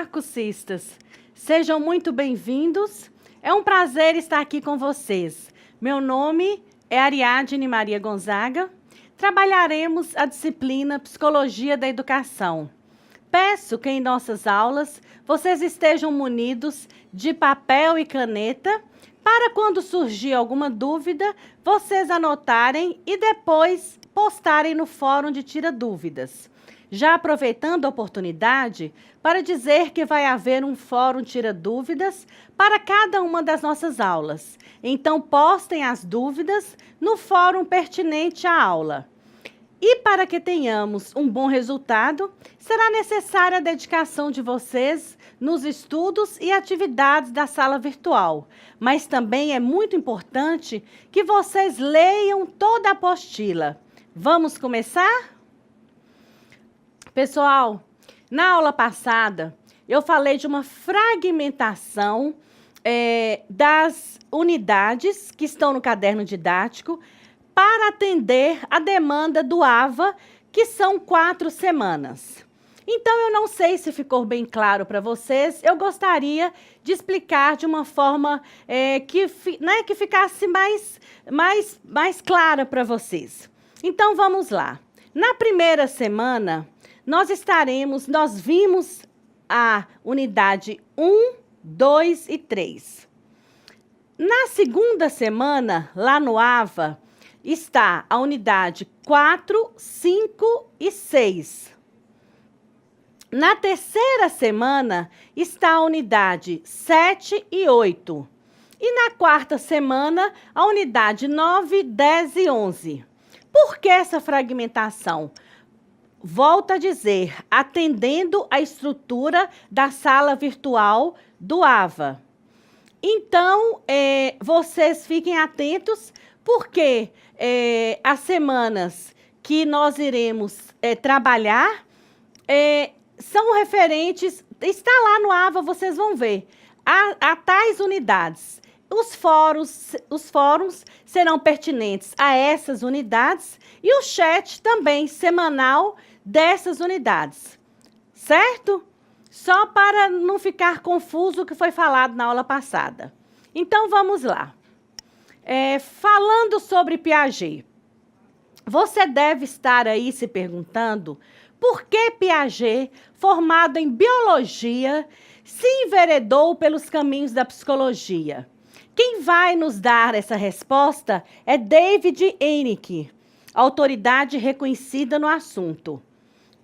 Olá, cursistas! Sejam muito bem-vindos. É um prazer estar aqui com vocês. Meu nome é Ariadne Maria Gonzaga. Trabalharemos a disciplina Psicologia da Educação. Peço que em nossas aulas vocês estejam munidos de papel e caneta para quando surgir alguma dúvida, vocês anotarem e depois postarem no fórum de Tira Dúvidas. Já aproveitando a oportunidade para dizer que vai haver um fórum Tira Dúvidas para cada uma das nossas aulas. Então, postem as dúvidas no fórum pertinente à aula. E para que tenhamos um bom resultado, será necessária a dedicação de vocês nos estudos e atividades da sala virtual. Mas também é muito importante que vocês leiam toda a apostila. Vamos começar? Pessoal, na aula passada, eu falei de uma fragmentação das unidades que estão no caderno didático para atender a demanda do AVA, que são 4 semanas. Então, eu não sei se ficou bem claro para vocês, eu gostaria de explicar de uma forma que ficasse mais clara para vocês. Então, vamos lá. Na primeira semana, nós vimos a unidade 1, 2 e 3. Na segunda semana, lá no AVA, está a unidade 4, 5 e 6. Na terceira semana, está a unidade 7 e 8. E na quarta semana, a unidade 9, 10 e 11. Por que essa fragmentação? Volto a dizer, atendendo a estrutura da sala virtual do AVA. Então, vocês fiquem atentos, porque as semanas que nós iremos trabalhar são referentes, está lá no AVA, vocês vão ver, a tais unidades. Os fóruns serão pertinentes a essas unidades e o chat também semanal dessas unidades, certo? Só para não ficar confuso o que foi falado na aula passada. Então, vamos lá. Falando sobre Piaget, você deve estar aí se perguntando por que Piaget, formado em biologia, se enveredou pelos caminhos da psicologia. Quem vai nos dar essa resposta é David Henrique, autoridade reconhecida no assunto.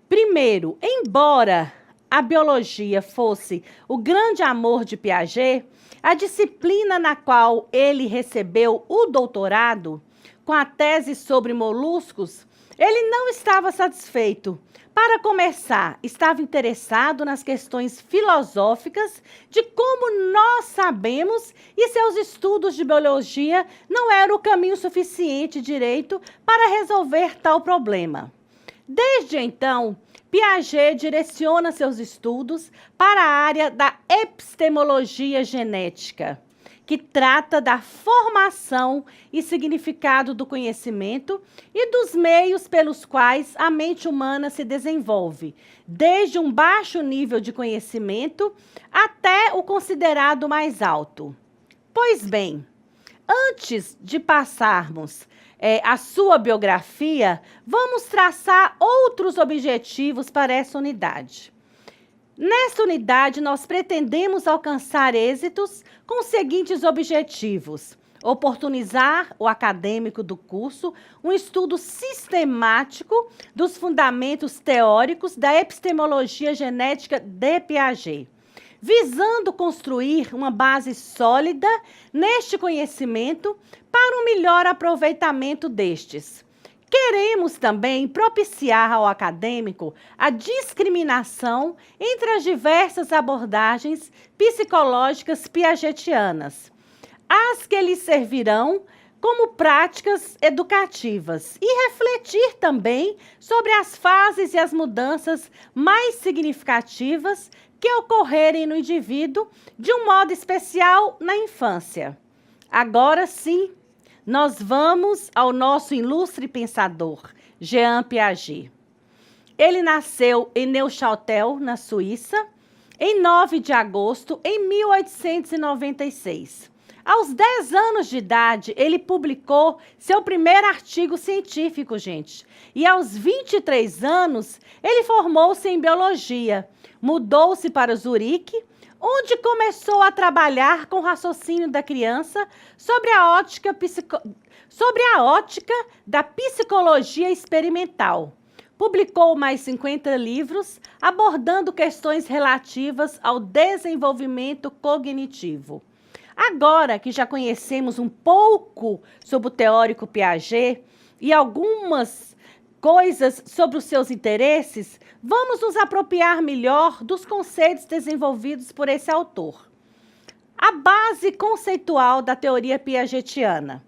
Primeiro, embora a biologia fosse o grande amor de Piaget, a disciplina na qual ele recebeu o doutorado, com a tese sobre moluscos, ele não estava satisfeito. Para começar, estava interessado nas questões filosóficas de como nós sabemos e seus estudos de biologia não eram o caminho suficiente direito para resolver tal problema. Desde então, Piaget direciona seus estudos para a área da epistemologia genética, que trata da formação e significado do conhecimento e dos meios pelos quais a mente humana se desenvolve, desde um baixo nível de conhecimento até o considerado mais alto. Pois bem, antes de passarmos a sua biografia, vamos traçar outros objetivos para essa unidade. Nessa unidade, nós pretendemos alcançar êxitos com os seguintes objetivos: oportunizar o acadêmico do curso um estudo sistemático dos fundamentos teóricos da epistemologia genética de Piaget, visando construir uma base sólida neste conhecimento para um melhor aproveitamento destes. Queremos também propiciar ao acadêmico a discriminação entre as diversas abordagens psicológicas piagetianas, as que lhe servirão como práticas educativas, e refletir também sobre as fases e as mudanças mais significativas que ocorrerem no indivíduo, de um modo especial na infância. Agora sim, nós vamos ao nosso ilustre pensador, Jean Piaget. Ele nasceu em Neuchâtel, na Suíça, em 9 de agosto de 1896. Aos 10 anos de idade, ele publicou seu primeiro artigo científico, gente. E aos 23 anos, ele formou-se em biologia. Mudou-se para Zurique, onde começou a trabalhar com o raciocínio da criança sobre a ótica da psicologia experimental. Publicou mais 50 livros, abordando questões relativas ao desenvolvimento cognitivo. Agora que já conhecemos um pouco sobre o teórico Piaget e algumas coisas sobre os seus interesses, vamos nos apropriar melhor dos conceitos desenvolvidos por esse autor. A base conceitual da teoria piagetiana.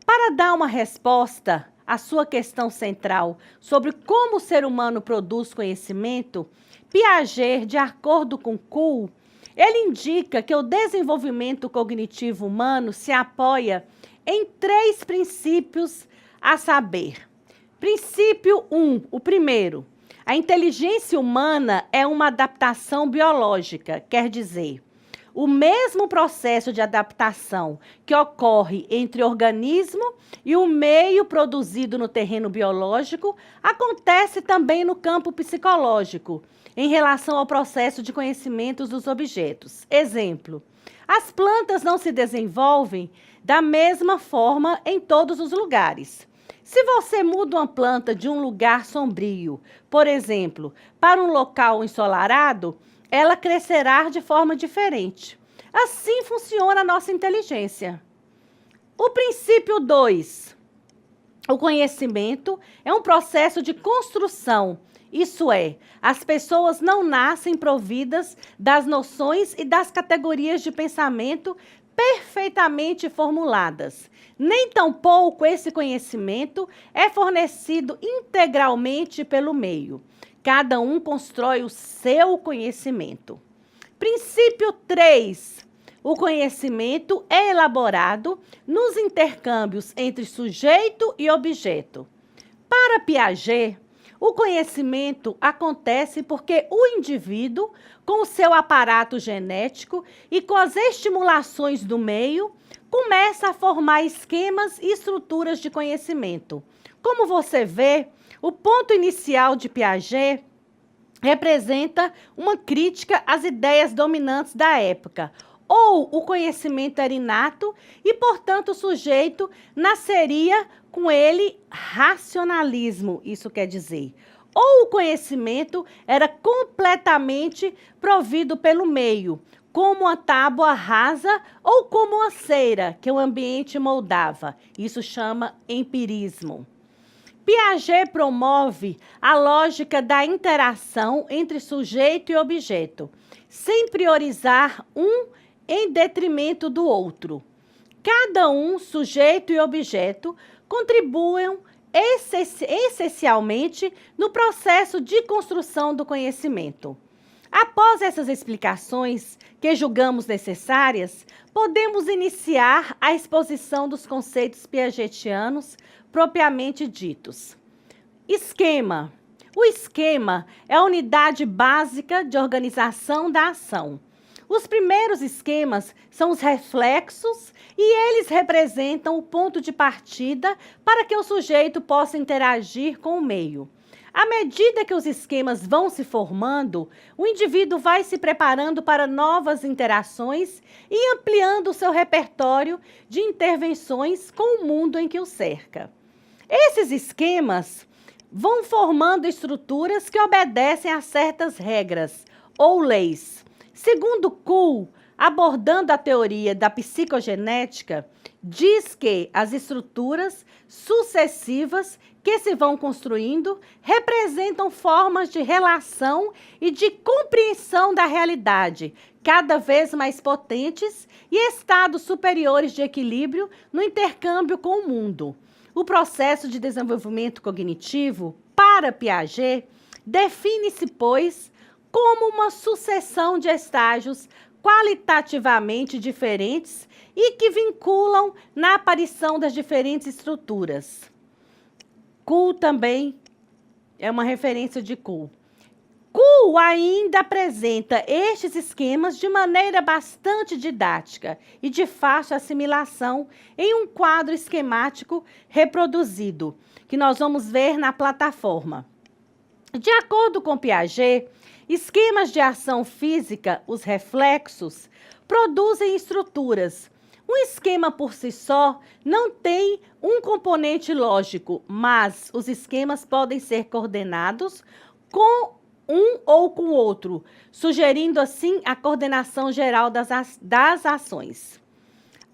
Para dar uma resposta à sua questão central sobre como o ser humano produz conhecimento, Piaget, de acordo com Kuhl, ele indica que o desenvolvimento cognitivo humano se apoia em 3 princípios, a saber. Princípio 1, o primeiro. A inteligência humana é uma adaptação biológica, quer dizer, o mesmo processo de adaptação que ocorre entre o organismo e o meio produzido no terreno biológico acontece também no campo psicológico, em relação ao processo de conhecimento dos objetos. Exemplo, as plantas não se desenvolvem da mesma forma em todos os lugares. Se você muda uma planta de um lugar sombrio, por exemplo, para um local ensolarado, ela crescerá de forma diferente. Assim funciona a nossa inteligência. O princípio 2. O conhecimento é um processo de construção. Isso é, as pessoas não nascem providas das noções e das categorias de pensamento perfeitamente formuladas. Nem tampouco esse conhecimento é fornecido integralmente pelo meio. Cada um constrói o seu conhecimento. Princípio 3. O conhecimento é elaborado nos intercâmbios entre sujeito e objeto. Para Piaget, o conhecimento acontece porque o indivíduo, com o seu aparato genético e com as estimulações do meio, começa a formar esquemas e estruturas de conhecimento. Como você vê, o ponto inicial de Piaget representa uma crítica às ideias dominantes da época. Ou o conhecimento era inato e, portanto, o sujeito nasceria com ele racionalismo, isso quer dizer. Ou o conhecimento era completamente provido pelo meio, como uma tábua rasa ou como uma cera que o ambiente moldava. Isso chama empirismo. Piaget promove a lógica da interação entre sujeito e objeto, sem priorizar um em detrimento do outro. Cada um, sujeito e objeto, contribuem essencialmente no processo de construção do conhecimento. Após essas explicações, que julgamos necessárias, podemos iniciar a exposição dos conceitos piagetianos propriamente ditos. Esquema. O esquema é a unidade básica de organização da ação. Os primeiros esquemas são os reflexos e eles representam o ponto de partida para que o sujeito possa interagir com o meio. À medida que os esquemas vão se formando, o indivíduo vai se preparando para novas interações e ampliando o seu repertório de intervenções com o mundo em que o cerca. Esses esquemas vão formando estruturas que obedecem a certas regras ou leis. Segundo Kuhl, abordando a teoria da psicogenética, diz que as estruturas sucessivas que se vão construindo representam formas de relação e de compreensão da realidade, cada vez mais potentes e estados superiores de equilíbrio no intercâmbio com o mundo. O processo de desenvolvimento cognitivo, para Piaget, define-se, pois, como uma sucessão de estágios qualitativamente diferentes e que vinculam na aparição das diferentes estruturas. Kuhl também é uma referência de Kuhl. Kuhl Lu ainda apresenta estes esquemas de maneira bastante didática e de fácil assimilação em um quadro esquemático reproduzido, que nós vamos ver na plataforma. De acordo com Piaget, esquemas de ação física, os reflexos, produzem estruturas. Um esquema por si só não tem um componente lógico, mas os esquemas podem ser coordenados com um ou com o outro, sugerindo assim a coordenação geral das ações.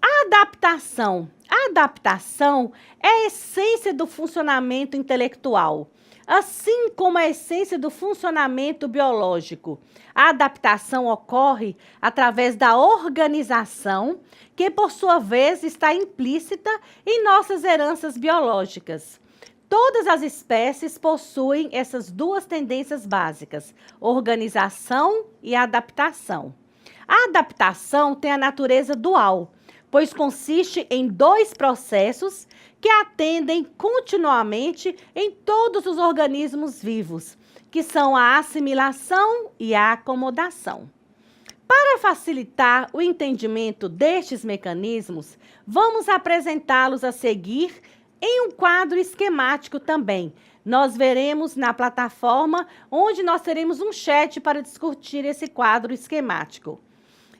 A adaptação. A adaptação é a essência do funcionamento intelectual, assim como a essência do funcionamento biológico. A adaptação ocorre através da organização, que por sua vez está implícita em nossas heranças biológicas. Todas as espécies possuem essas duas tendências básicas, organização e adaptação. A adaptação tem a natureza dual, pois consiste em dois processos que atendem continuamente em todos os organismos vivos, que são a assimilação e a acomodação. Para facilitar o entendimento destes mecanismos, vamos apresentá-los a seguir em um quadro esquemático também. Nós veremos na plataforma, onde nós teremos um chat para discutir esse quadro esquemático.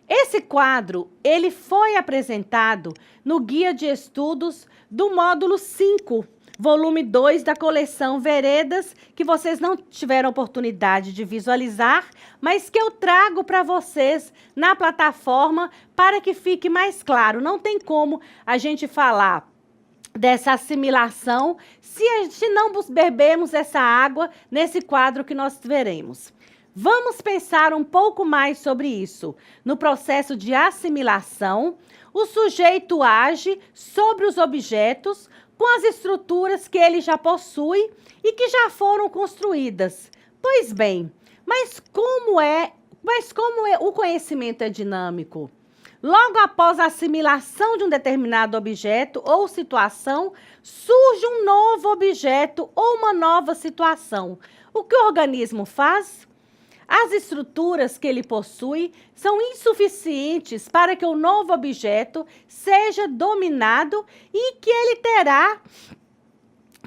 Esse quadro, ele foi apresentado no Guia de Estudos do módulo 5, volume 2 da coleção Veredas, que vocês não tiveram oportunidade de visualizar, mas que eu trago para vocês na plataforma para que fique mais claro. Não tem como a gente falar dessa assimilação se não bebermos essa água nesse quadro que nós veremos. Vamos pensar um pouco mais sobre isso. No processo de assimilação, o sujeito age sobre os objetos com as estruturas que ele já possui e que já foram construídas. Pois bem, mas como o conhecimento é dinâmico? Logo após a assimilação de um determinado objeto ou situação, surge um novo objeto ou uma nova situação. O que o organismo faz? As estruturas que ele possui são insuficientes para que o novo objeto seja dominado e que ele terá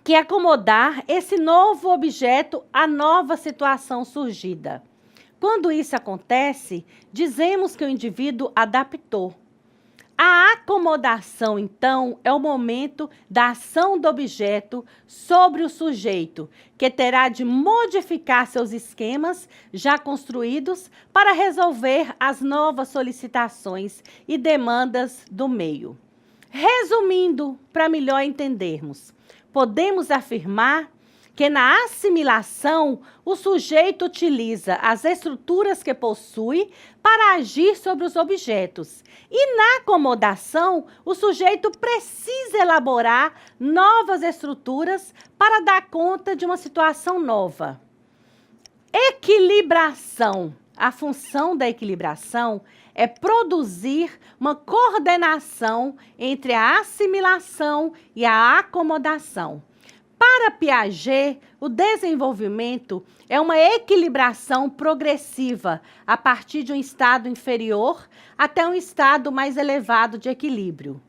que acomodar esse novo objeto à nova situação surgida. Quando isso acontece, dizemos que o indivíduo adaptou. A acomodação, então, é o momento da ação do objeto sobre o sujeito, que terá de modificar seus esquemas já construídos para resolver as novas solicitações e demandas do meio. Resumindo, para melhor entendermos, podemos afirmar que na assimilação, o sujeito utiliza as estruturas que possui para agir sobre os objetos. E na acomodação, o sujeito precisa elaborar novas estruturas para dar conta de uma situação nova. Equilibração. A função da equilibração é produzir uma coordenação entre a assimilação e a acomodação. Para Piaget, o desenvolvimento é uma equilibração progressiva a partir de um estado inferior até um estado mais elevado de equilíbrio.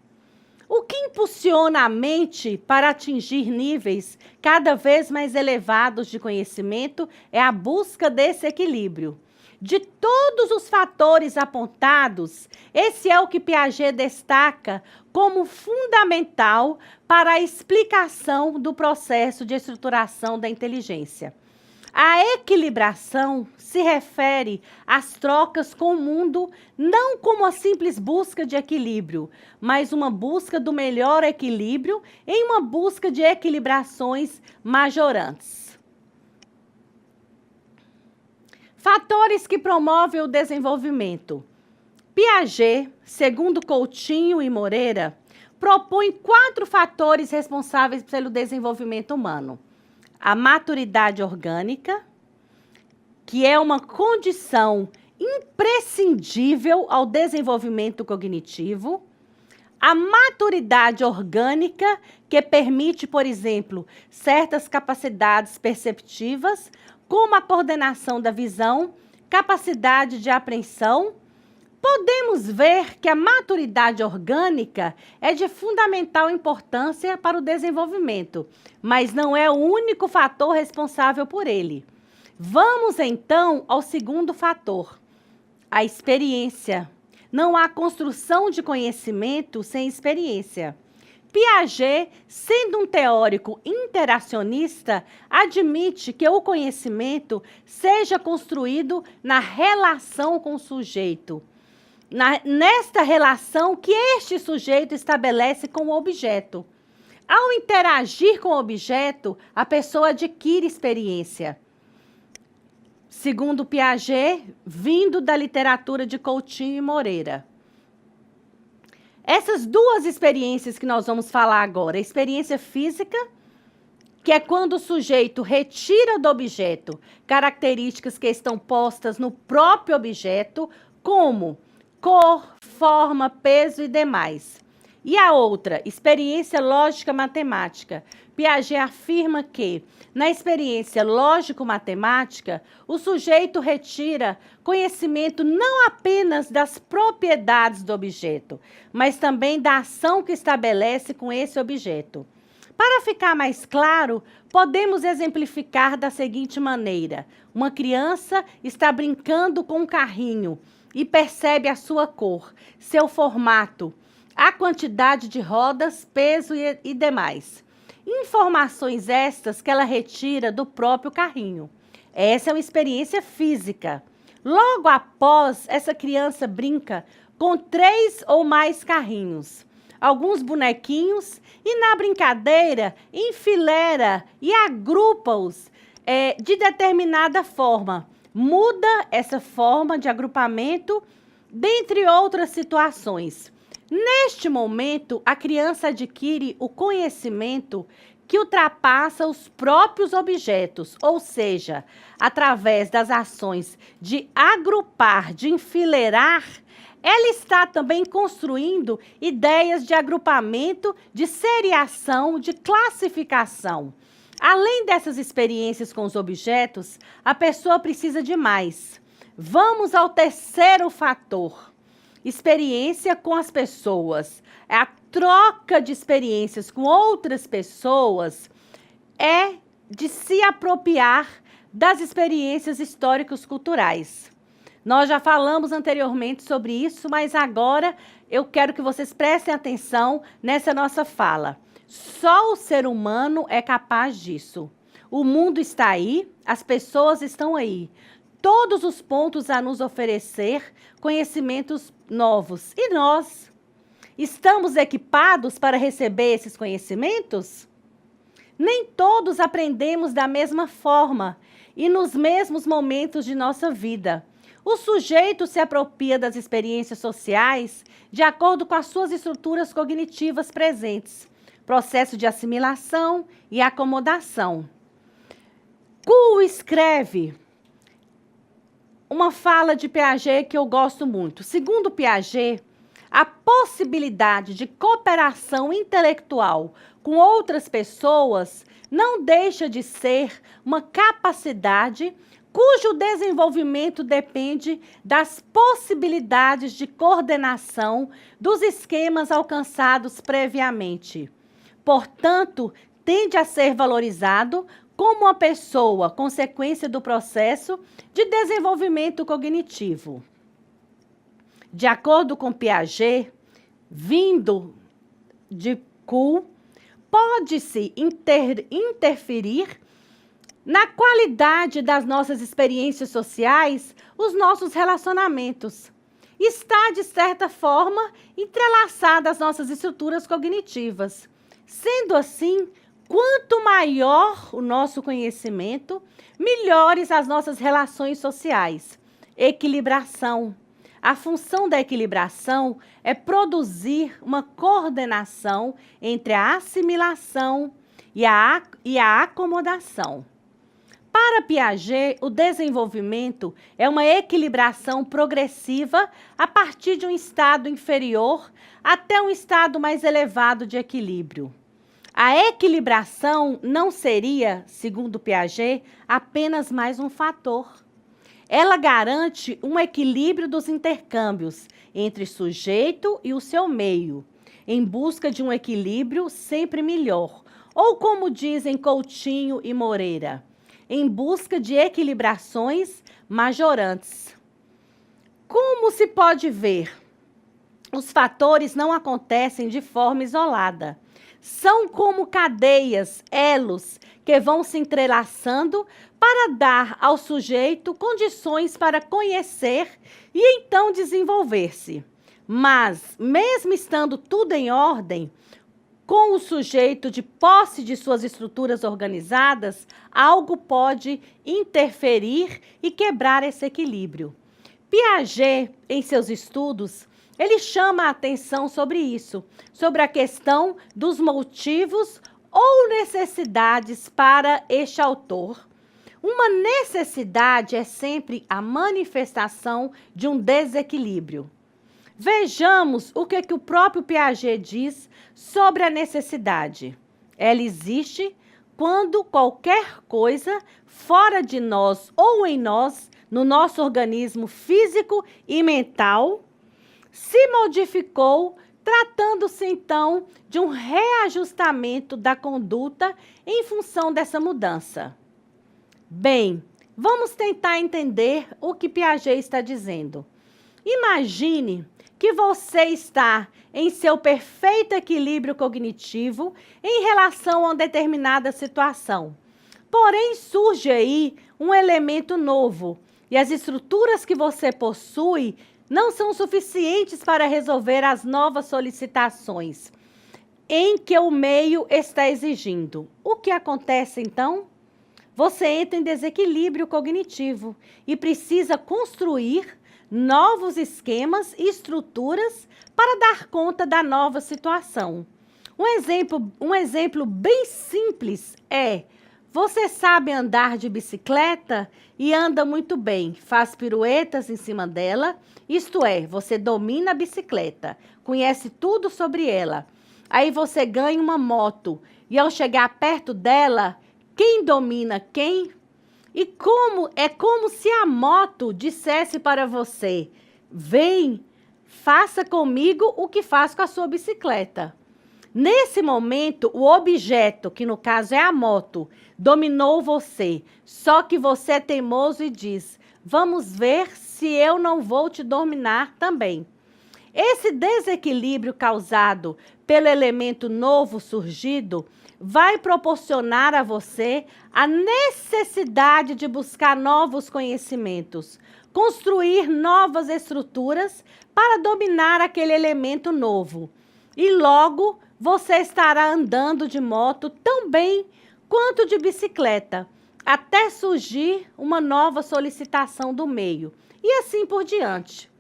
O que impulsiona a mente para atingir níveis cada vez mais elevados de conhecimento é a busca desse equilíbrio. De todos os fatores apontados, esse é o que Piaget destaca como fundamental para a explicação do processo de estruturação da inteligência. A equilibração se refere às trocas com o mundo não como a simples busca de equilíbrio, mas uma busca do melhor equilíbrio em uma busca de equilibrações majorantes. Fatores que promovem o desenvolvimento. Piaget, segundo Coutinho e Moreira, propõe 4 fatores responsáveis pelo desenvolvimento humano. A maturidade orgânica, que é uma condição imprescindível ao desenvolvimento cognitivo. A maturidade orgânica, que permite, por exemplo, certas capacidades perceptivas, como a coordenação da visão, capacidade de apreensão, podemos ver que a maturidade orgânica é de fundamental importância para o desenvolvimento, mas não é o único fator responsável por ele. Vamos, então, ao segundo fator, a experiência. Não há construção de conhecimento sem experiência. Piaget, sendo um teórico interacionista, admite que o conhecimento seja construído na relação com o sujeito. Nesta relação que este sujeito estabelece com o objeto. Ao interagir com o objeto, a pessoa adquire experiência. Segundo Piaget, vindo da literatura de Coutinho e Moreira. Essas duas experiências que nós vamos falar agora, a experiência física, que é quando o sujeito retira do objeto características que estão postas no próprio objeto, como cor, forma, peso e demais. E a outra, experiência lógica matemática. Piaget afirma que, na experiência lógico-matemática, o sujeito retira conhecimento não apenas das propriedades do objeto, mas também da ação que estabelece com esse objeto. Para ficar mais claro, podemos exemplificar da seguinte maneira. Uma criança está brincando com um carrinho e percebe a sua cor, seu formato, a quantidade de rodas, peso e demais. Informações estas que ela retira do próprio carrinho. Essa é uma experiência física. Logo após, essa criança brinca com 3 ou mais carrinhos, alguns bonequinhos, e na brincadeira enfileira e agrupa-os de determinada forma. Muda essa forma de agrupamento, dentre outras situações. Neste momento, a criança adquire o conhecimento que ultrapassa os próprios objetos, ou seja, através das ações de agrupar, de enfileirar, ela está também construindo ideias de agrupamento, de seriação, de classificação. Além dessas experiências com os objetos, a pessoa precisa de mais. Vamos ao terceiro fator. Experiência com as pessoas. A troca de experiências com outras pessoas é de se apropriar das experiências históricos culturais. Nós já falamos anteriormente sobre isso, mas agora eu quero que vocês prestem atenção nessa nossa fala. Só o ser humano é capaz disso. O mundo está aí, as pessoas estão aí. Todos os pontos a nos oferecer conhecimentos novos. E nós? Estamos equipados para receber esses conhecimentos? Nem todos aprendemos da mesma forma e nos mesmos momentos de nossa vida. O sujeito se apropria das experiências sociais de acordo com as suas estruturas cognitivas presentes, processo de assimilação e acomodação. Kuhl escreve uma fala de Piaget que eu gosto muito. Segundo Piaget, a possibilidade de cooperação intelectual com outras pessoas não deixa de ser uma capacidade cujo desenvolvimento depende das possibilidades de coordenação dos esquemas alcançados previamente. Portanto, tende a ser valorizado como uma pessoa, consequência do processo de desenvolvimento cognitivo. De acordo com Piaget, vindo de Kuhl, pode-se interferir na qualidade das nossas experiências sociais, os nossos relacionamentos. Está, de certa forma, entrelaçada às nossas estruturas cognitivas. Sendo assim, quanto maior o nosso conhecimento, melhores as nossas relações sociais. Equilibração. A função da equilibração é produzir uma coordenação entre a assimilação e a acomodação. Para Piaget, o desenvolvimento é uma equilibração progressiva a partir de um estado inferior até um estado mais elevado de equilíbrio. A equilibração não seria, segundo Piaget, apenas mais um fator. Ela garante um equilíbrio dos intercâmbios entre sujeito e o seu meio, em busca de um equilíbrio sempre melhor, ou como dizem Coutinho e Moreira, em busca de equilibrações majorantes. Como se pode ver, os fatores não acontecem de forma isolada. São como cadeias, elos, que vão se entrelaçando para dar ao sujeito condições para conhecer e então desenvolver-se. Mas, mesmo estando tudo em ordem, com o sujeito de posse de suas estruturas organizadas, algo pode interferir e quebrar esse equilíbrio. Piaget, em seus estudos, ele chama a atenção sobre isso, sobre a questão dos motivos ou necessidades para este autor. Uma necessidade é sempre a manifestação de um desequilíbrio. Vejamos o que o próprio Piaget diz sobre a necessidade. Ela existe quando qualquer coisa fora de nós ou em nós, no nosso organismo físico e mental, se modificou, tratando-se então de um reajustamento da conduta em função dessa mudança. Bem, vamos tentar entender o que Piaget está dizendo. Imagine que você está em seu perfeito equilíbrio cognitivo em relação a uma determinada situação. Porém, surge aí um elemento novo e as estruturas que você possui não são suficientes para resolver as novas solicitações em que o meio está exigindo. O que acontece então? Você entra em desequilíbrio cognitivo e precisa construir novos esquemas e estruturas para dar conta da nova situação. Um exemplo bem simples é: você sabe andar de bicicleta e anda muito bem, faz piruetas em cima dela, isto é, você domina a bicicleta, conhece tudo sobre ela. Aí você ganha uma moto e ao chegar perto dela, quem domina quem? E como se a moto dissesse para você: vem, faça comigo o que faz com a sua bicicleta. Nesse momento, o objeto, que no caso é a moto, dominou você. Só que você é teimoso e diz: vamos ver se eu não vou te dominar também. Esse desequilíbrio causado pelo elemento novo surgido vai proporcionar a você a necessidade de buscar novos conhecimentos, construir novas estruturas para dominar aquele elemento novo. E logo você estará andando de moto tão bem quanto de bicicleta, até surgir uma nova solicitação do meio, e assim por diante.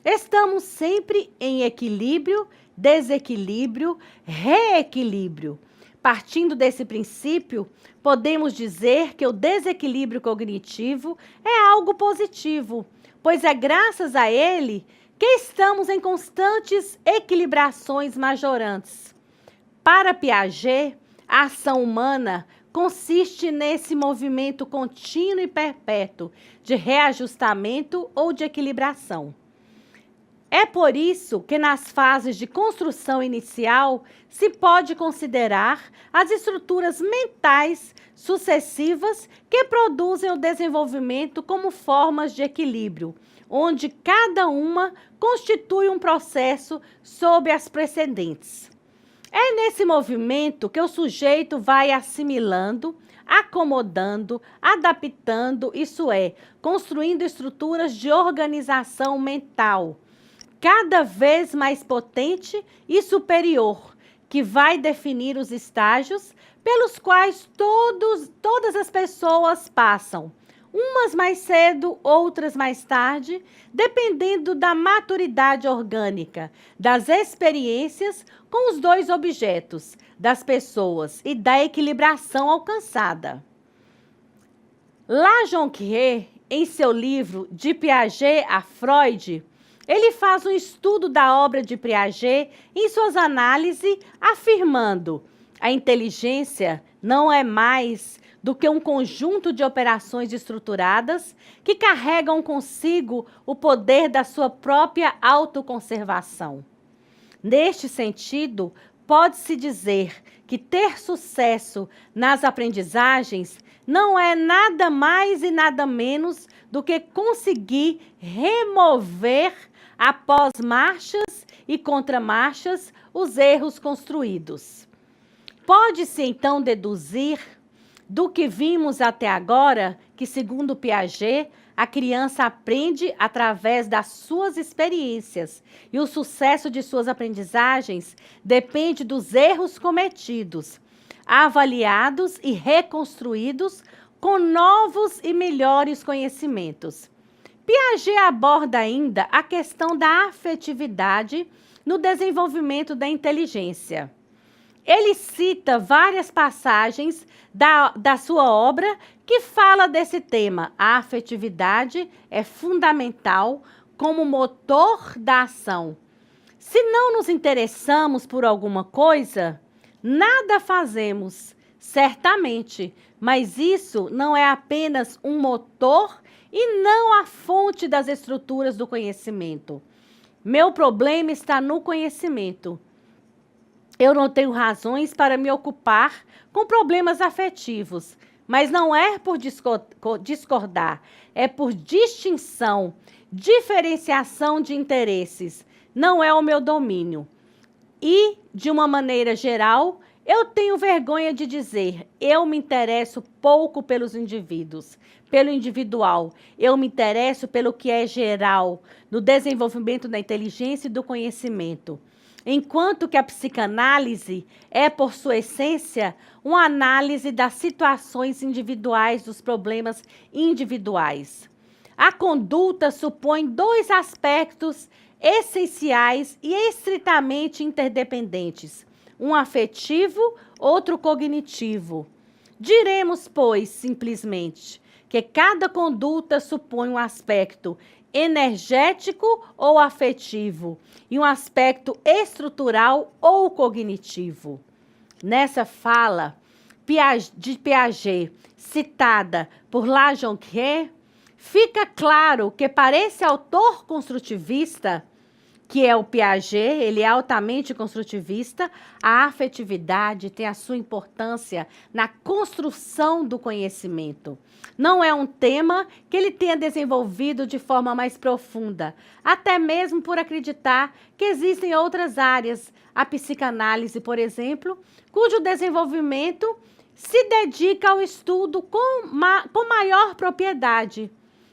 Estamos sempre em equilíbrio, desequilíbrio, reequilíbrio. Partindo desse princípio, podemos dizer que o desequilíbrio cognitivo é algo positivo, pois é graças a ele que estamos em constantes equilibrações majorantes. Para Piaget, a ação humana consiste nesse movimento contínuo e perpétuo de reajustamento ou de equilibração. É por isso que nas fases de construção inicial se pode considerar as estruturas mentais sucessivas que produzem o desenvolvimento como formas de equilíbrio, onde cada uma constitui um processo sobre as precedentes. É nesse movimento que o sujeito vai assimilando, acomodando, adaptando, isso é, construindo estruturas de organização mental, cada vez mais potente e superior, que vai definir os estágios pelos quais todas as pessoas passam, umas mais cedo, outras mais tarde, dependendo da maturidade orgânica, das experiências com os dois objetos, das pessoas e da equilibração alcançada. Lajonquier, em seu livro De Piaget a Freud, ele faz um estudo da obra de Piaget em suas análises, afirmando: A inteligência não é mais do que um conjunto de operações estruturadas que carregam consigo o poder da sua própria autoconservação. Neste sentido, pode-se dizer que ter sucesso nas aprendizagens não é nada mais e nada menos do que conseguir remover, após marchas e contramarchas, os erros construídos. Pode-se, então, deduzir do que vimos até agora que, segundo Piaget, a criança aprende através das suas experiências e o sucesso de suas aprendizagens depende dos erros cometidos, avaliados e reconstruídos com novos e melhores conhecimentos. Piaget aborda ainda a questão da afetividade no desenvolvimento da inteligência. Ele cita várias passagens da sua obra que fala desse tema. A afetividade é fundamental como motor da ação. Se não nos interessamos por alguma coisa, nada fazemos, certamente, mas isso não é apenas um motor e não a fonte das estruturas do conhecimento. Meu problema está no conhecimento. Eu não tenho razões para me ocupar com problemas afetivos, mas não é por discordar, é por distinção, diferenciação de interesses. Não é o meu domínio. E, de uma maneira geral, eu tenho vergonha de dizer, eu me interesso pouco pelos indivíduos, pelo individual. Eu me interesso pelo que é geral, no desenvolvimento da inteligência e do conhecimento. Enquanto que a psicanálise é, por sua essência, uma análise das situações individuais, dos problemas individuais. A conduta supõe dois aspectos essenciais e estritamente interdependentes, um afetivo, outro cognitivo. Diremos, pois, simplesmente, que cada conduta supõe um aspecto energético ou afetivo e um aspecto estrutural ou cognitivo. Nessa fala de Piaget, citada por Lajonquière, fica claro que para esse autor construtivista, que é o Piaget, ele é altamente construtivista, a afetividade tem a sua importância na construção do conhecimento. Não é um tema que ele tenha desenvolvido de forma mais profunda, até mesmo por acreditar que existem outras áreas, a psicanálise, por exemplo, cujo desenvolvimento se dedica ao estudo com maior propriedade.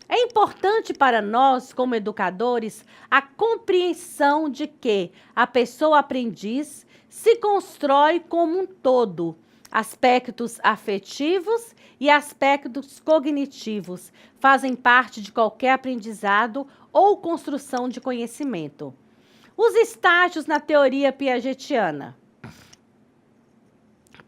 É importante para nós, como educadores, a compreensão de que a pessoa aprendiz se constrói como um todo. Aspectos afetivos e aspectos cognitivos fazem parte de qualquer aprendizado ou construção de conhecimento. Os estágios na teoria piagetiana.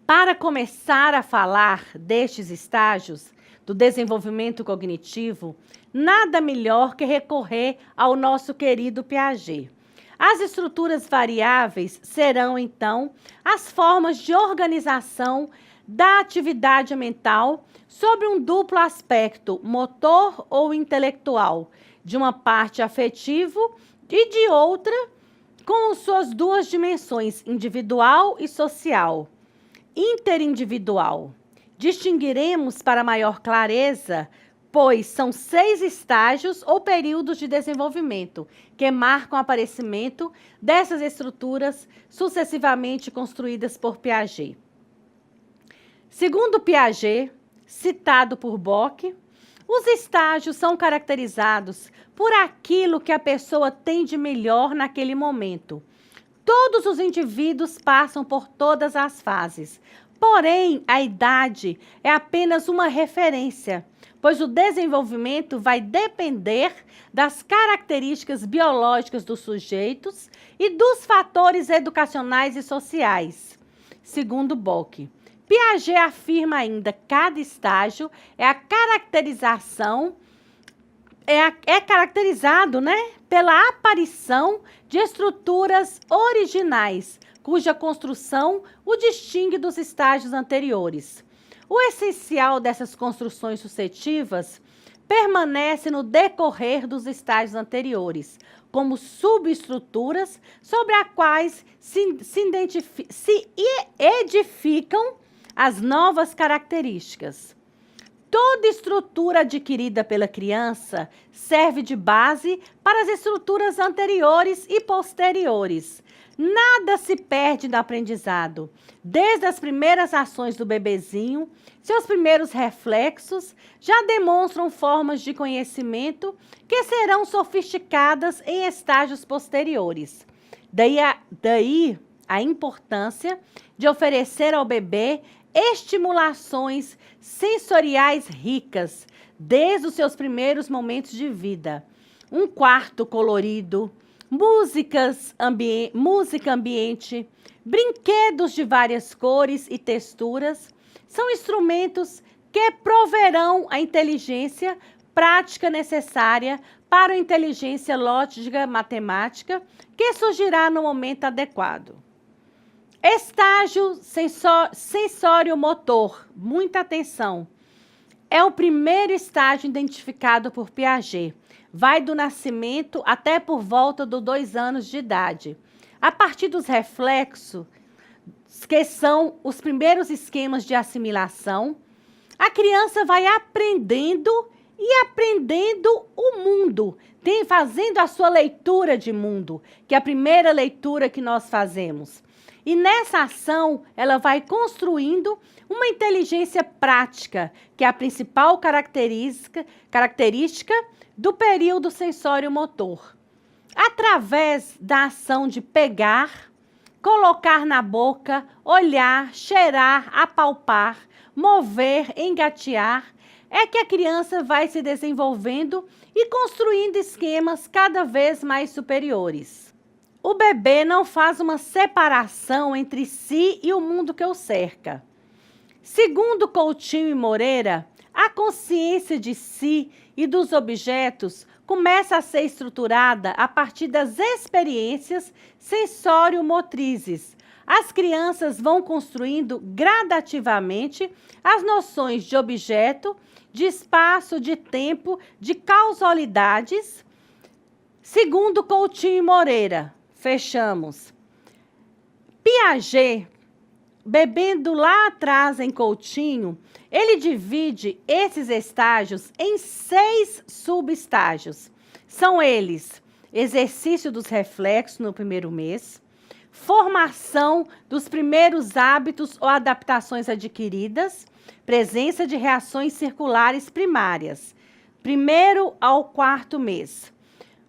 Para começar a falar destes estágios do desenvolvimento cognitivo, nada melhor que recorrer ao nosso querido Piaget. As estruturas variáveis serão, então, as formas de organização da atividade mental sobre um duplo aspecto, motor ou intelectual, de uma parte afetivo e de outra com suas duas dimensões, individual e social. Interindividual. Distinguiremos para maior clareza, pois são 6 estágios ou períodos de desenvolvimento que marcam o aparecimento dessas estruturas sucessivamente construídas por Piaget. Segundo Piaget, citado por Bock, os estágios são caracterizados por aquilo que a pessoa tem de melhor naquele momento. Todos os indivíduos passam por todas as fases. Porém, a idade é apenas uma referência, pois o desenvolvimento vai depender das características biológicas dos sujeitos e dos fatores educacionais e sociais. Segundo Bock, Piaget afirma ainda que cada estágio é caracterizado, pela aparição de estruturas originais, cuja construção o distingue dos estágios anteriores. O essencial dessas construções sucessivas permanece no decorrer dos estágios anteriores, como subestruturas sobre as quais se edificam as novas características. Toda estrutura adquirida pela criança serve de base para as estruturas anteriores e posteriores. Nada se perde no aprendizado. Desde as primeiras ações do bebezinho, seus primeiros reflexos já demonstram formas de conhecimento que serão sofisticadas em estágios posteriores. Daí a importância de oferecer ao bebê estimulações sensoriais ricas desde os seus primeiros momentos de vida. Um quarto colorido, música ambiente, brinquedos de várias cores e texturas são instrumentos que proverão a inteligência prática necessária para a inteligência lógica matemática que surgirá no momento adequado. Estágio sensório-motor, muita atenção. É o primeiro estágio identificado por Piaget. Vai do nascimento até por volta dos 2 anos de idade. A partir dos reflexos, que são os primeiros esquemas de assimilação, a criança vai aprendendo o mundo, fazendo a sua leitura de mundo, que é a primeira leitura que nós fazemos. E nessa ação, ela vai construindo uma inteligência prática, que é a principal característica do período sensório-motor. Através da ação de pegar, colocar na boca, olhar, cheirar, apalpar, mover, engatear, é que a criança vai se desenvolvendo e construindo esquemas cada vez mais superiores. O bebê não faz uma separação entre si e o mundo que o cerca. Segundo Coutinho e Moreira, a consciência de si e dos objetos começa a ser estruturada a partir das experiências sensório-motrizes. As crianças vão construindo gradativamente as noções de objeto, de espaço, de tempo, de causalidades. Segundo Coutinho e Moreira, fechamos. Piaget, bebendo lá atrás em Coutinho, ele divide esses estágios em 6 subestágios. São eles: exercício dos reflexos no primeiro mês, formação dos primeiros hábitos ou adaptações adquiridas, presença de reações circulares primárias, 1º ao 4º mês.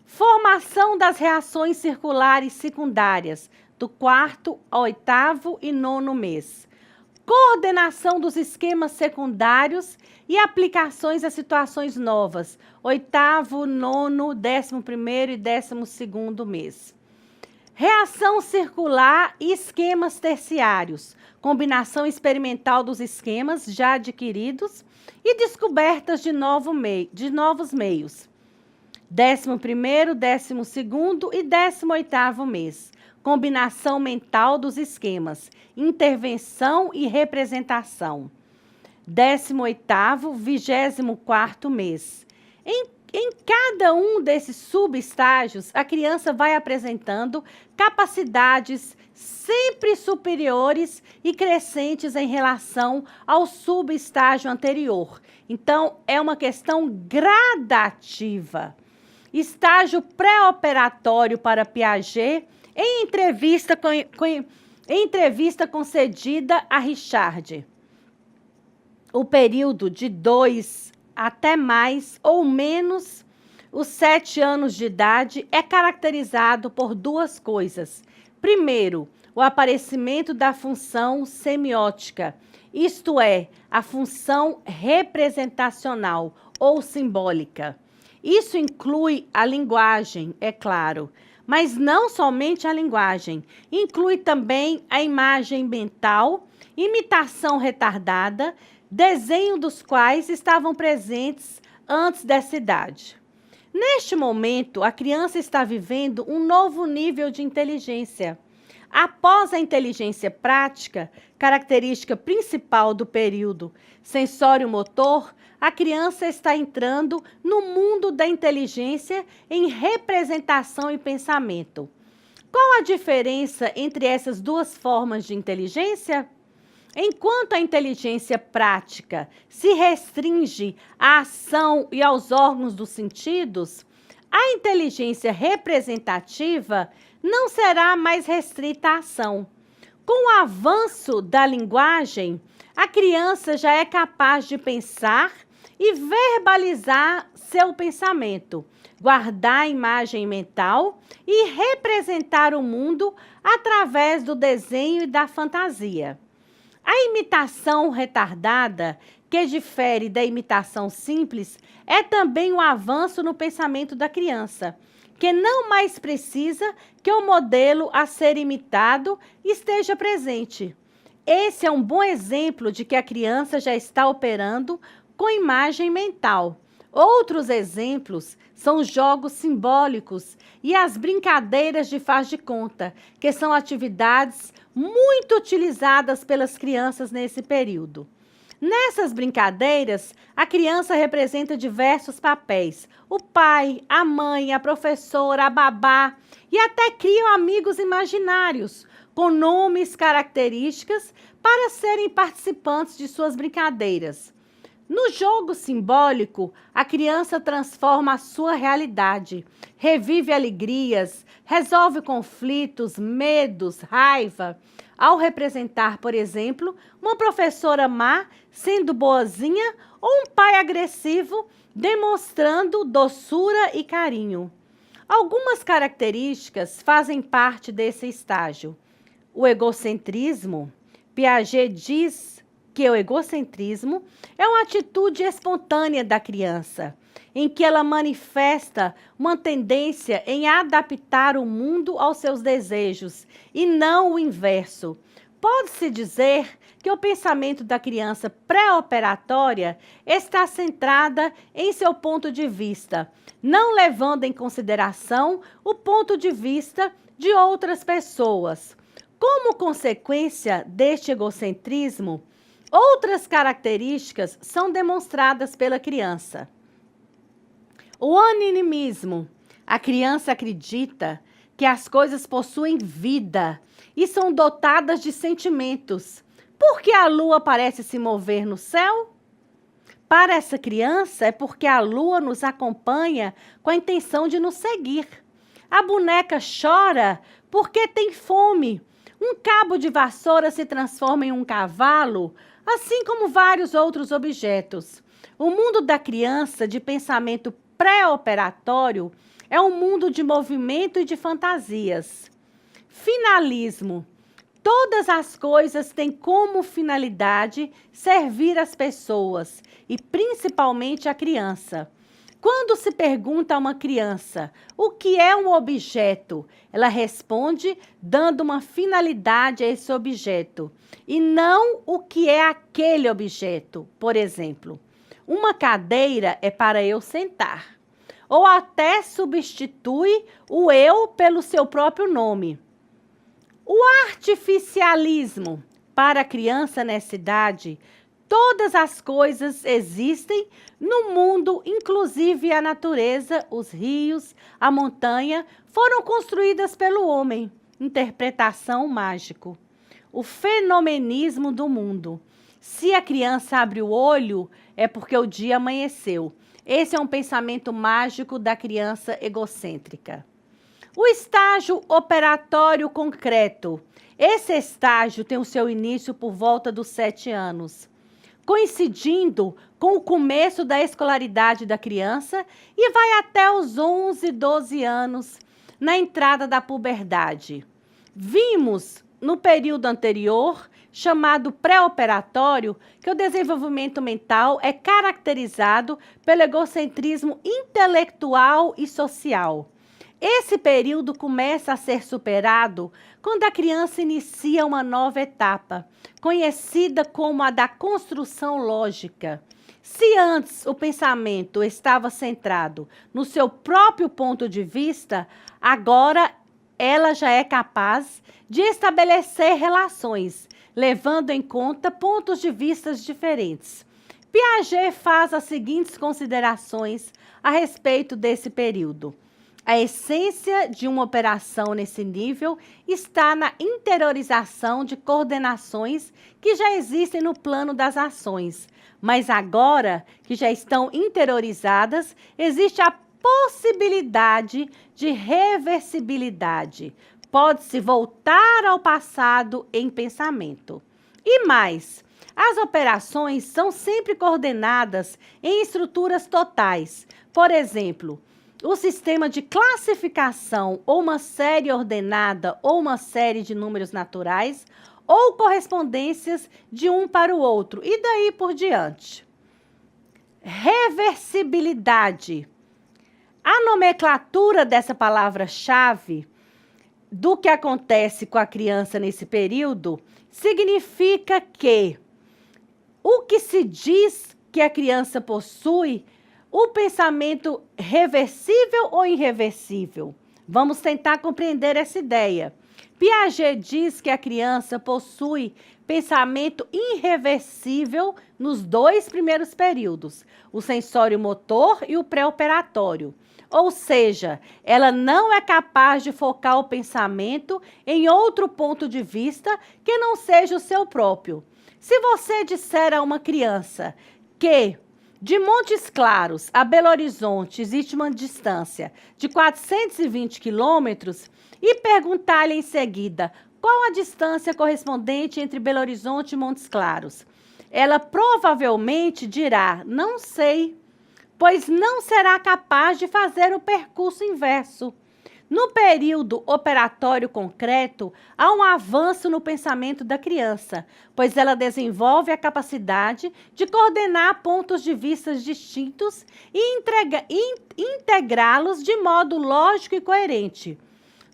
Formação das reações circulares secundárias, do 4º ao 8º e 9º mês. Coordenação dos esquemas secundários e aplicações a situações novas, 8º, 9º, 11º e 12º mês. Reação circular e esquemas terciários, combinação experimental dos esquemas já adquiridos e descobertas de novos meios. 11º, 12º e 18º mês. Combinação mental dos esquemas, intervenção e representação. 18º, 24º mês. Em cada um desses subestágios, a criança vai apresentando capacidades sempre superiores e crescentes em relação ao subestágio anterior. Então, é uma questão gradativa. Estágio pré-operatório para Piaget, em entrevista concedida a Richard. O período de 2 até mais ou menos os 7 anos de idade é caracterizado por 2 coisas. Primeiro, o aparecimento da função semiótica, isto é, a função representacional ou simbólica. Isso inclui a linguagem, é claro, mas não somente a linguagem, inclui também a imagem mental, imitação retardada, desenho dos quais estavam presentes antes dessa idade. Neste momento, a criança está vivendo um novo nível de inteligência. Após a inteligência prática, característica principal do período sensório-motor, a criança está entrando no mundo da inteligência em representação e pensamento. Qual a diferença entre essas duas formas de inteligência? Enquanto a inteligência prática se restringe à ação e aos órgãos dos sentidos, a inteligência representativa não será mais restrita à ação. Com o avanço da linguagem, a criança já é capaz de pensar e verbalizar seu pensamento, guardar a imagem mental e representar o mundo através do desenho e da fantasia. A imitação retardada, que difere da imitação simples, é também um avanço no pensamento da criança, que não mais precisa que o modelo a ser imitado esteja presente. Esse é um bom exemplo de que a criança já está operando com imagem mental. Outros exemplos são os jogos simbólicos e as brincadeiras de faz de conta, que são atividades muito utilizadas pelas crianças nesse período. Nessas brincadeiras, a criança representa diversos papéis: o pai, a mãe, a professora, a babá, e até criam amigos imaginários, com nomes características para serem participantes de suas brincadeiras. No jogo simbólico, a criança transforma a sua realidade, revive alegrias, resolve conflitos, medos, raiva. Ao representar, por exemplo, uma professora má sendo boazinha ou um pai agressivo demonstrando doçura e carinho. Algumas características fazem parte desse estágio. O egocentrismo. Piaget diz que o egocentrismo é uma atitude espontânea da criança, em que ela manifesta uma tendência em adaptar o mundo aos seus desejos e não o inverso. Pode-se dizer que o pensamento da criança pré-operatória está centrada em seu ponto de vista, não levando em consideração o ponto de vista de outras pessoas. Como consequência deste egocentrismo, outras características são demonstradas pela criança. O animismo. A criança acredita que as coisas possuem vida e são dotadas de sentimentos. Por que a lua parece se mover no céu? Para essa criança, é porque a lua nos acompanha com a intenção de nos seguir. A boneca chora porque tem fome. Um cabo de vassoura se transforma em um cavalo, assim como vários outros objetos. O mundo da criança de pensamento pré-operatório é um mundo de movimento e de fantasias. Finalismo. Todas as coisas têm como finalidade servir as pessoas e principalmente a criança. Quando se pergunta a uma criança o que é um objeto, ela responde dando uma finalidade a esse objeto e não o que é aquele objeto. Por exemplo, uma cadeira é para eu sentar, ou até substitui o eu pelo seu próprio nome. O artificialismo. Para a criança nessa idade, todas as coisas existem no mundo, inclusive a natureza, os rios, a montanha, foram construídas pelo homem. Interpretação mágico. O fenomenismo do mundo. Se a criança abre o olho, é porque o dia amanheceu. Esse é um pensamento mágico da criança egocêntrica. O estágio operatório concreto. Esse estágio tem o seu início por volta dos 7 anos, coincidindo com o começo da escolaridade da criança e vai até os 11, 12 anos, na entrada da puberdade. Vimos no período anterior, chamado pré-operatório, que o desenvolvimento mental é caracterizado pelo egocentrismo intelectual e social. Esse período começa a ser superado quando a criança inicia uma nova etapa, conhecida como a da construção lógica. Se antes o pensamento estava centrado no seu próprio ponto de vista, agora ela já é capaz de estabelecer relações, levando em conta pontos de vista diferentes. Piaget faz as seguintes considerações a respeito desse período. A essência de uma operação nesse nível está na interiorização de coordenações que já existem no plano das ações, mas agora que já estão interiorizadas, existe a possibilidade de reversibilidade. Pode-se voltar ao passado em pensamento. E mais, as operações são sempre coordenadas em estruturas totais. Por exemplo, o sistema de classificação ou uma série ordenada ou uma série de números naturais ou correspondências de um para o outro e daí por diante. Reversibilidade. A nomenclatura dessa palavra-chave do que acontece com a criança nesse período significa que o que se diz que a criança possui, o pensamento reversível ou irreversível? Vamos tentar compreender essa ideia. Piaget diz que a criança possui pensamento irreversível nos 2 primeiros períodos, o sensório-motor e o pré-operatório. Ou seja, ela não é capaz de focar o pensamento em outro ponto de vista que não seja o seu próprio. Se você disser a uma criança que de Montes Claros a Belo Horizonte existe uma distância de 420 quilômetros e perguntar-lhe em seguida qual a distância correspondente entre Belo Horizonte e Montes Claros, ela provavelmente dirá, não sei, pois não será capaz de fazer o percurso inverso. No período operatório concreto, há um avanço no pensamento da criança, pois ela desenvolve a capacidade de coordenar pontos de vista distintos e integrá-los de modo lógico e coerente.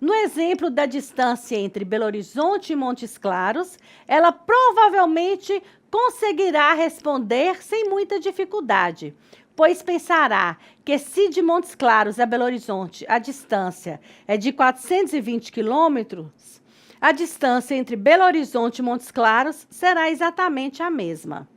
No exemplo da distância entre Belo Horizonte e Montes Claros, ela provavelmente conseguirá responder sem muita dificuldade, pois pensará que se de Montes Claros a Belo Horizonte a distância é de 420 quilômetros, a distância entre Belo Horizonte e Montes Claros será exatamente a mesma.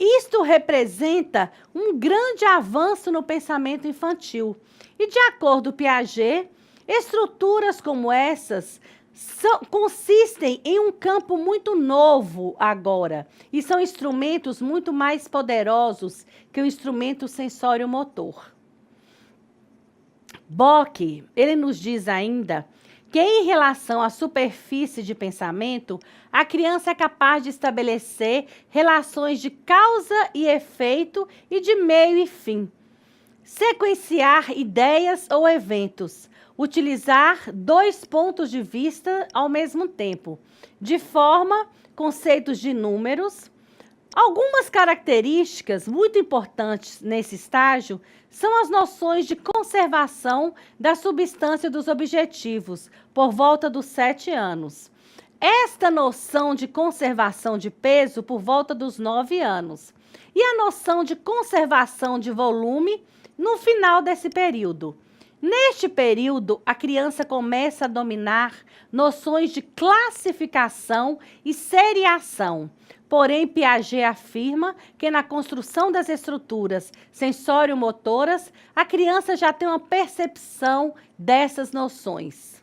Isto representa um grande avanço no pensamento infantil e, de acordo com Piaget, estruturas como essas consistem em um campo muito novo agora e são instrumentos muito mais poderosos que o instrumento sensório-motor. Bock, ele nos diz ainda que em relação à superfície de pensamento, a criança é capaz de estabelecer relações de causa e efeito e de meio e fim, sequenciar ideias ou eventos, utilizar 2 pontos de vista ao mesmo tempo, de forma, conceitos de números. Algumas características muito importantes nesse estágio são as noções de conservação da substância dos objetivos, por volta dos 7 anos. Esta noção de conservação de peso por volta dos 9 anos. E a noção de conservação de volume no final desse período. Neste período, a criança começa a dominar noções de classificação e seriação. Porém, Piaget afirma que na construção das estruturas sensório-motoras, a criança já tem uma percepção dessas noções.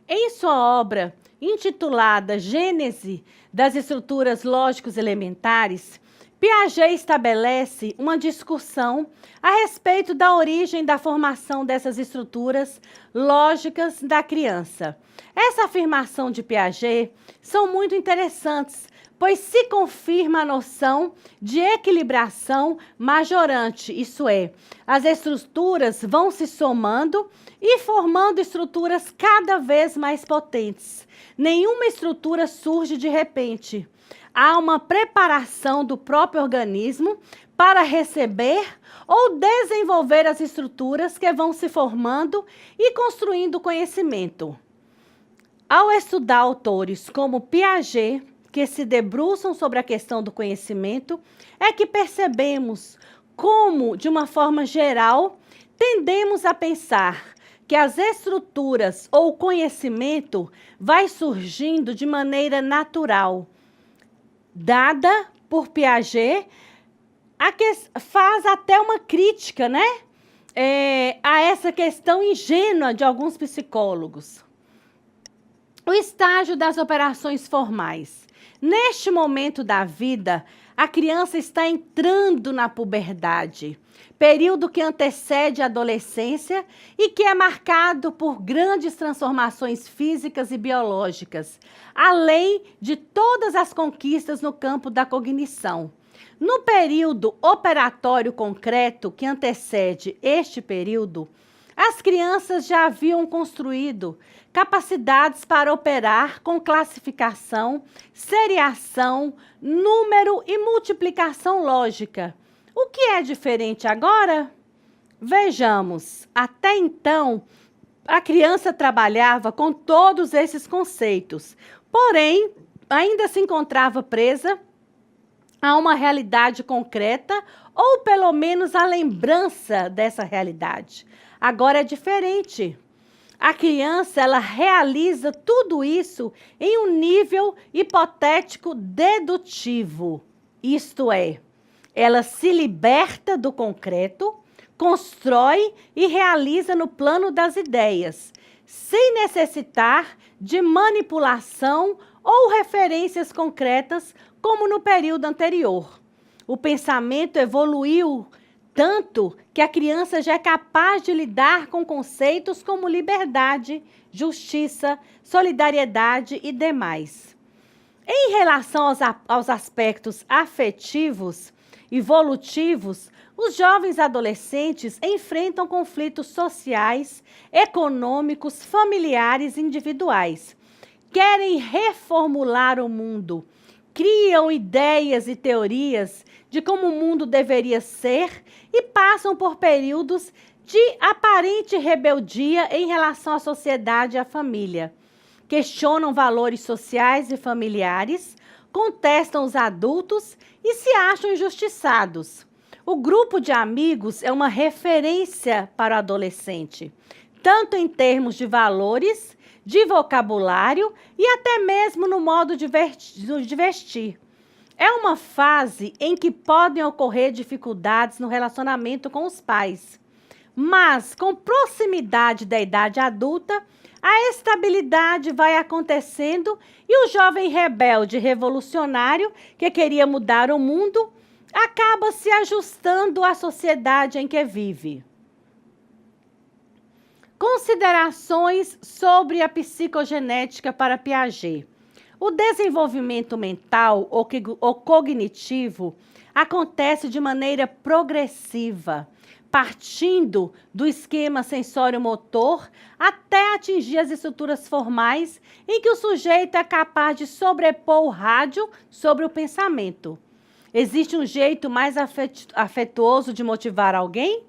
Em sua obra, intitulada Gênese das Estruturas Lógicos Elementares, Piaget estabelece uma discussão a respeito da origem da formação dessas estruturas lógicas da criança. Essa afirmação de Piaget são muito interessantes, pois se confirma a noção de equilibração majorante, isso é, as estruturas vão se somando e formando estruturas cada vez mais potentes. Nenhuma estrutura surge de repente. Há uma preparação do próprio organismo para receber ou desenvolver as estruturas que vão se formando e construindo conhecimento. Ao estudar autores como Piaget, que se debruçam sobre a questão do conhecimento, é que percebemos como, de uma forma geral, tendemos a pensar que as estruturas ou conhecimento vai surgindo de maneira natural, dada por Piaget, faz até uma crítica, né? A essa questão ingênua de alguns psicólogos. O estágio das operações formais. Neste momento da vida, a criança está entrando na puberdade, período que antecede a adolescência e que é marcado por grandes transformações físicas e biológicas, além de todas as conquistas no campo da cognição. No período operatório concreto que antecede este período, as crianças já haviam construído capacidades para operar com classificação, seriação, número e multiplicação lógica. O que é diferente agora? Vejamos, até então, a criança trabalhava com todos esses conceitos, porém, ainda se encontrava presa a uma realidade concreta ou pelo menos a lembrança dessa realidade. Agora é diferente. A criança, ela realiza tudo isso em um nível hipotético dedutivo. Isto é, ela se liberta do concreto, constrói e realiza no plano das ideias, sem necessitar de manipulação ou referências concretas como no período anterior. O pensamento evoluiu tanto que a criança já é capaz de lidar com conceitos como liberdade, justiça, solidariedade e demais. Em relação aos aspectos afetivos e evolutivos, os jovens adolescentes enfrentam conflitos sociais, econômicos, familiares e individuais. Querem reformular o mundo, criam ideias e teorias de como o mundo deveria ser e passam por períodos de aparente rebeldia em relação à sociedade e à família. Questionam valores sociais e familiares, contestam os adultos e se acham injustiçados. O grupo de amigos é uma referência para o adolescente, tanto em termos de valores, de vocabulário e até mesmo no modo de vestir. É uma fase em que podem ocorrer dificuldades no relacionamento com os pais. Mas, com proximidade da idade adulta, a estabilidade vai acontecendo e o jovem rebelde revolucionário, que queria mudar o mundo, acaba se ajustando à sociedade em que vive. Considerações sobre a psicogenética para Piaget. O desenvolvimento mental ou cognitivo acontece de maneira progressiva, partindo do esquema sensório-motor até atingir as estruturas formais em que o sujeito é capaz de sobrepor o rádio sobre o pensamento. Existe um jeito mais afetuoso de motivar alguém?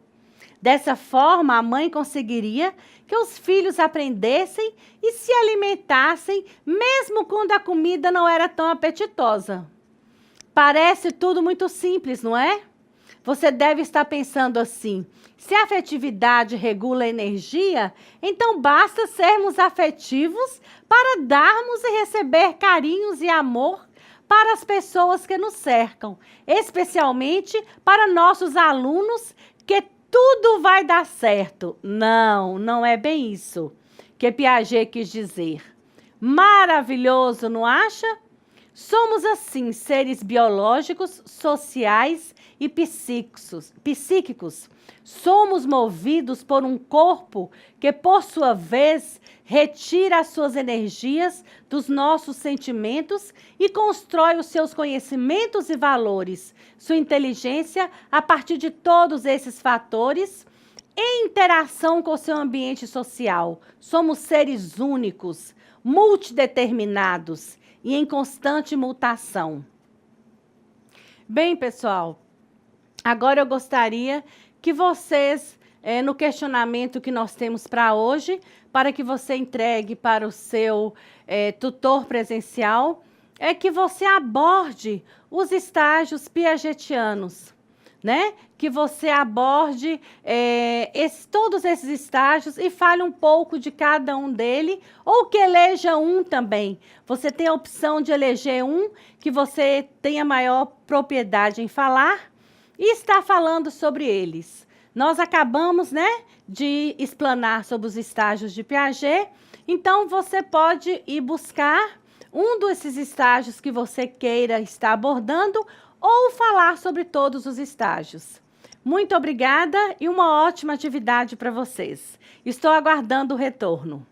Dessa forma, a mãe conseguiria que os filhos aprendessem e se alimentassem, mesmo quando a comida não era tão apetitosa. Parece tudo muito simples, não é? Você deve estar pensando assim: se a afetividade regula a energia, então basta sermos afetivos para darmos e receber carinhos e amor para as pessoas que nos cercam, especialmente para nossos alunos, que tudo vai dar certo. Não, não é bem isso que Piaget quis dizer. Maravilhoso, não acha? Somos, assim, seres biológicos, sociais e psíquicos. Somos movidos por um corpo que, por sua vez, retira as suas energias dos nossos sentimentos e constrói os seus conhecimentos e valores, sua inteligência a partir de todos esses fatores em interação com o seu ambiente social. Somos seres únicos, multideterminados e em constante mutação. Bem, pessoal, agora eu gostaria que vocês, no questionamento que nós temos para hoje, para que você entregue para o seu tutor presencial, é que você aborde os estágios piagetianos, né? que você aborde todos esses estágios e fale um pouco de cada um dele, ou que eleja um também. Você tem a opção de eleger um que você tenha maior propriedade em falar e está falando sobre eles. Nós acabamos, né, de explanar sobre os estágios de Piaget, então você pode ir buscar um desses estágios que você queira estar abordando ou falar sobre todos os estágios. Muito obrigada e uma ótima atividade para vocês. Estou aguardando o retorno.